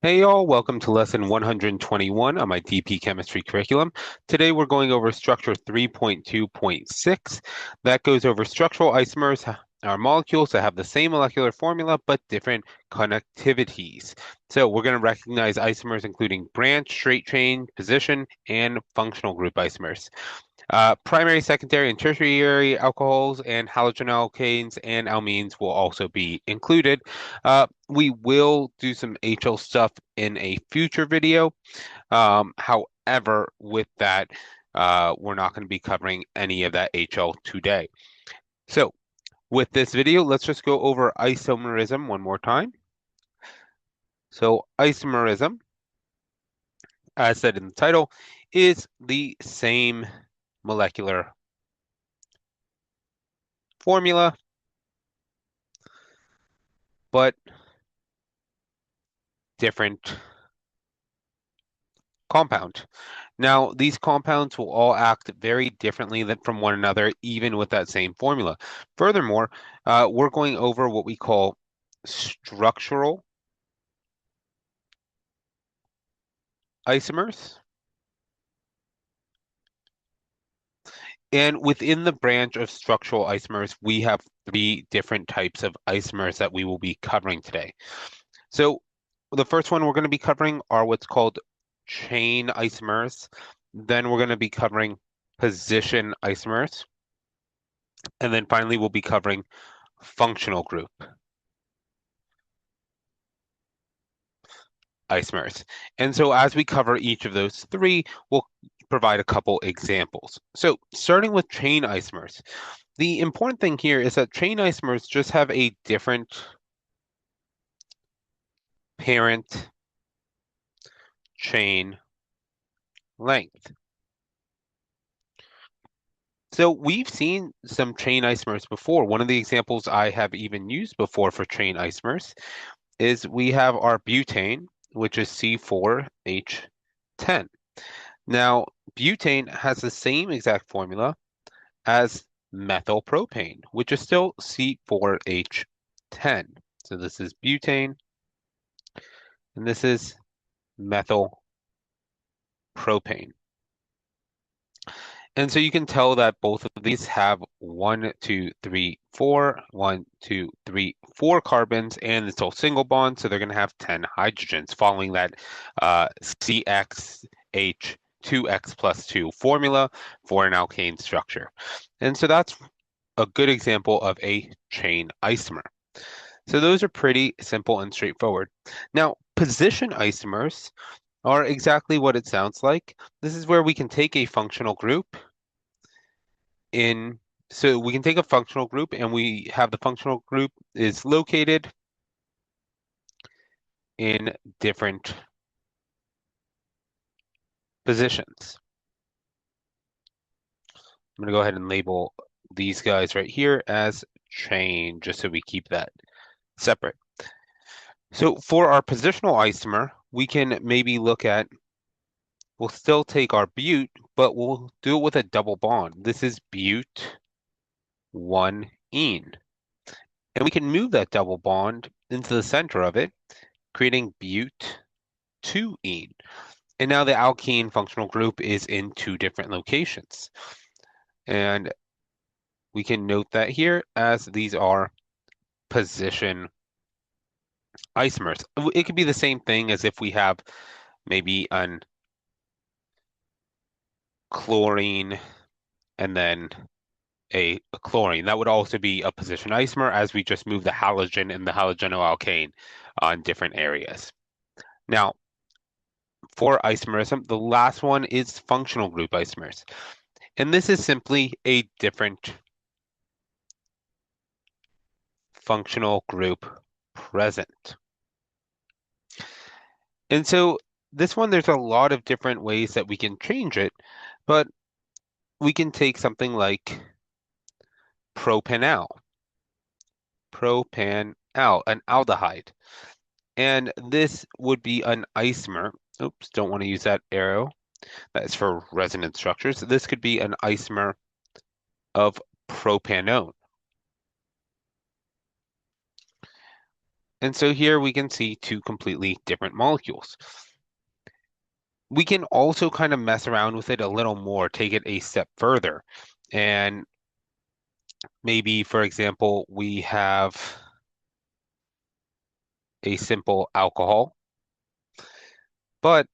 Hey y'all, welcome to lesson 121 on my DP chemistry curriculum. Today we're going over structure 3.2.6. That goes over structural isomers, are molecules that have the same molecular formula but different connectivities. So we're going to recognize isomers including branch, straight chain, position, and functional group isomers. Primary, secondary, and tertiary alcohols and halogen alkanes and amines will also be included. We will do some HL stuff in a future video. However, with that, we're not going to be covering any of that HL today. So with this video, let's just go over isomerism one more time. So isomerism, as said in the title, is the same molecular formula, but different compound. Now, these compounds will all act very differently from one another, even with that same formula. Furthermore, we're going over what we call structural isomers. And within the branch of structural isomers, we have three different types of isomers that we will be covering today. So the first one we're going to be covering are what's called chain isomers. Then we're going to be covering position isomers. And then finally, we'll be covering functional group isomers. And so as we cover each of those three, we'll provide a couple examples. So starting with chain isomers, the important thing here is that chain isomers just have a different parent chain length. So we've seen some chain isomers before. One of the examples I have even used before for chain isomers is we have our butane, which is C4H10. Now, butane has the same exact formula as methylpropane, which is still C4H10. So this is butane, and this is methylpropane. And so you can tell that both of these have 4 carbons, and it's all single bond, so they're going to have 10 hydrogens following that CXH2X plus 2 formula for an alkane structure. And so that's a good example of a chain isomer. So those are pretty simple and straightforward. Now, position isomers are exactly what it sounds like. This is where we can take a functional group in, so we can take a functional group and we have the functional group is located in different positions. I'm going to go ahead and label these guys right here as chain, just so we keep that separate. So for our positional isomer, we can maybe look at, we'll still take our bute, but we'll do it with a double bond. This is bute 1-ene. And we can move that double bond into the center of it, creating bute 2-ene. And now the alkene functional group is in two different locations. And we can note that here as these are position isomers. It could be the same thing as if we have maybe an chlorine and then a chlorine. That would also be a position isomer as we just move the halogen and the halogenoalkane on different areas. Now, for isomerism, the last one is functional group isomers. And this is simply a different functional group present. And so this one, there's a lot of different ways that we can change it, but we can take something like propanal, an aldehyde. And this would be an isomer. Oops, don't want to use that arrow. That's for resonance structures. This could be an isomer of propanone. And so here we can see two completely different molecules. We can also kind of mess around with it a little more, take it a step further. And maybe, for example, we have a simple alcohol, but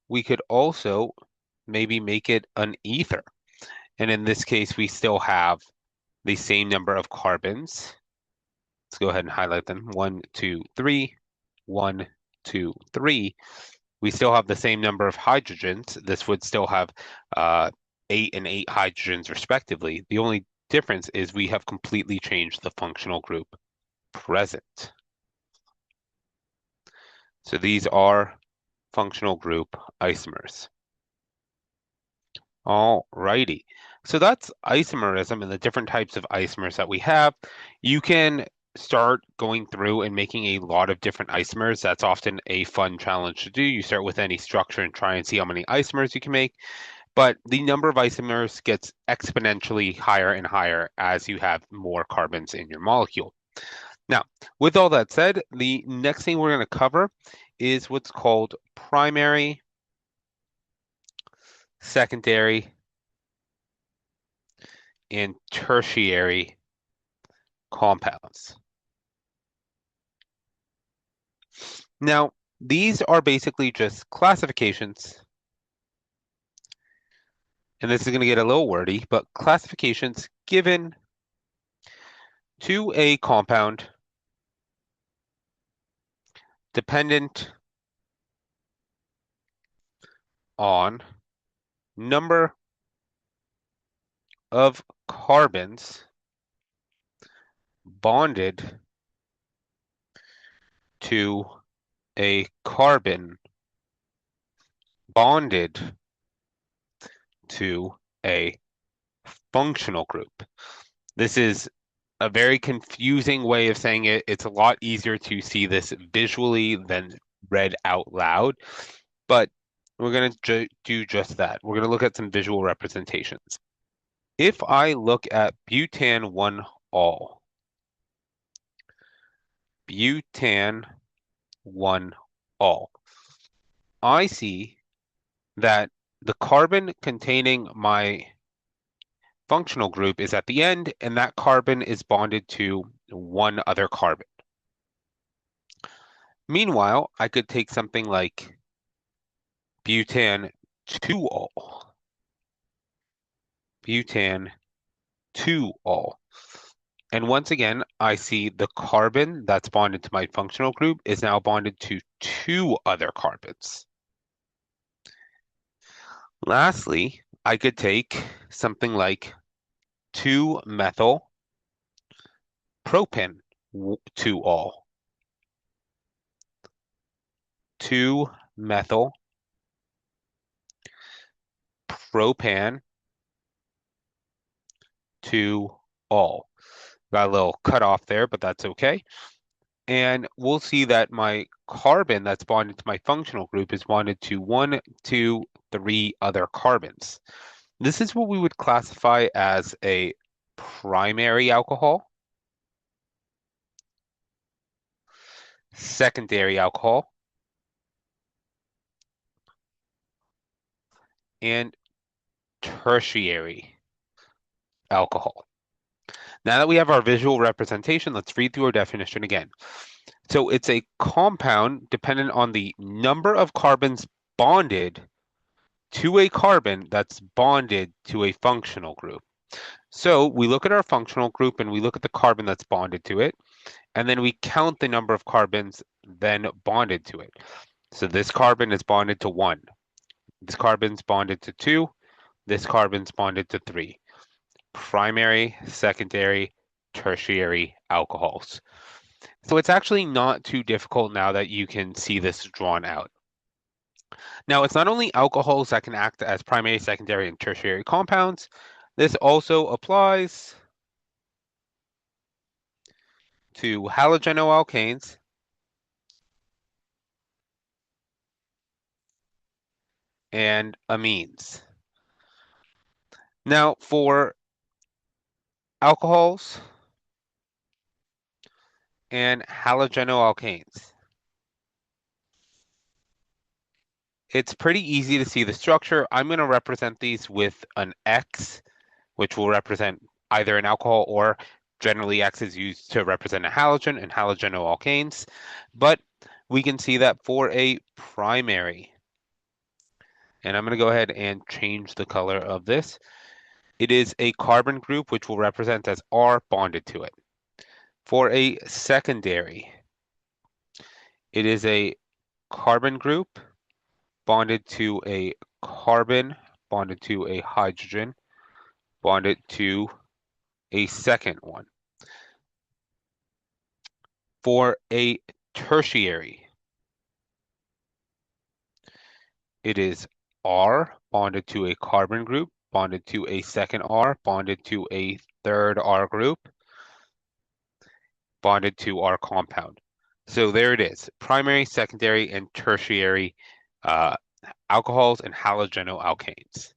we could also maybe make it an ether. And in this case, we still have the same number of carbons. Let's go ahead and highlight them. 1, 2, 3, 1, 2, 3. We still have the same number of hydrogens. This would still have 8 and 8 hydrogens respectively. The only difference is we have completely changed the functional group present. So these are functional group isomers. All righty. So that's isomerism and the different types of isomers that we have. You can start going through and making a lot of different isomers. That's often a fun challenge to do. You start with any structure and try and see how many isomers you can make. But the number of isomers gets exponentially higher and higher as you have more carbons in your molecule. Now, with all that said, the next thing we're going to cover is what's called primary, secondary, and tertiary compounds. Now, these are basically just classifications, and this is going to get a little wordy, but classifications given to a compound dependent on number of carbons bonded to a carbon bonded to a functional group. This is a very confusing way of saying it. It's a lot easier to see this visually than read out loud, but we're going to do just that. We're going to look at some visual representations. If I look at butan 1-ol, butan 1-ol, I see that the carbon containing my functional group is at the end, and that carbon is bonded to one other carbon. Meanwhile, I could take something like butan 2-ol, butan 2-ol. And once again, I see the carbon that's bonded to my functional group is now bonded to two other carbons. Lastly, I could take something like 2-methyl propane 2-ol, 2-methyl propan 2-ol. Got a little cut off there, but that's okay. And we'll see that my carbon that's bonded to my functional group is bonded to 1, 2, 3 other carbons. This is what we would classify as a primary alcohol, secondary alcohol, and tertiary alcohol. Now that we have our visual representation, let's read through our definition again. So it's a compound dependent on the number of carbons bonded to a carbon that's bonded to a functional group. So we look at our functional group and we look at the carbon that's bonded to it, and then we count the number of carbons then bonded to it. So this carbon is bonded to 1. This carbon's bonded to 2. This carbon's bonded to 3. Primary, secondary, tertiary alcohols. So it's actually not too difficult now that you can see this drawn out. Now, it's not only alcohols that can act as primary, secondary, and tertiary compounds. This also applies to halogenoalkanes and amines. Now, for alcohols and halogenoalkanes. It's pretty easy to see the structure. I'm going to represent these with an X, which will represent either an alcohol or generally X is used to represent a halogen and halogenoalkanes. But we can see that for a primary, and I'm going to go ahead and change the color of this. It is a carbon group, which will represent as R bonded to it. For a secondary, it is a carbon group bonded to a carbon, bonded to a hydrogen, bonded to a second one. For a tertiary, it is R bonded to a carbon group, bonded to a second R, bonded to a third R group, bonded to our compound. So there it is, primary, secondary, and tertiary uh, alcohols and halogenoalkanes.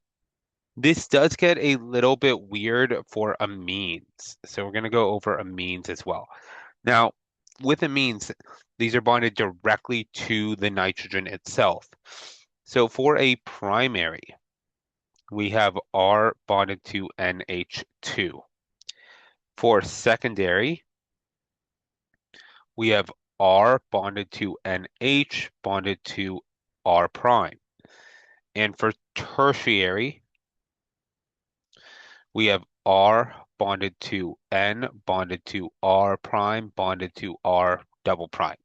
This does get a little bit weird for amines. So we're going to go over amines as well. Now, with amines, these are bonded directly to the nitrogen itself. So for a primary, we have R bonded to NH2. For secondary, we have R bonded to NH bonded to R prime. And for tertiary, we have R bonded to N bonded to R prime bonded to R double prime.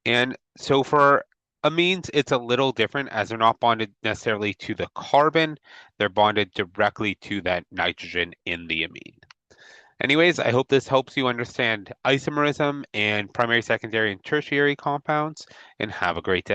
And so for amines, it's a little different as they're not bonded necessarily to the carbon, they're bonded directly to that nitrogen in the amine. Anyways, I hope this helps you understand isomerism and primary, secondary, and tertiary compounds, and have a great day.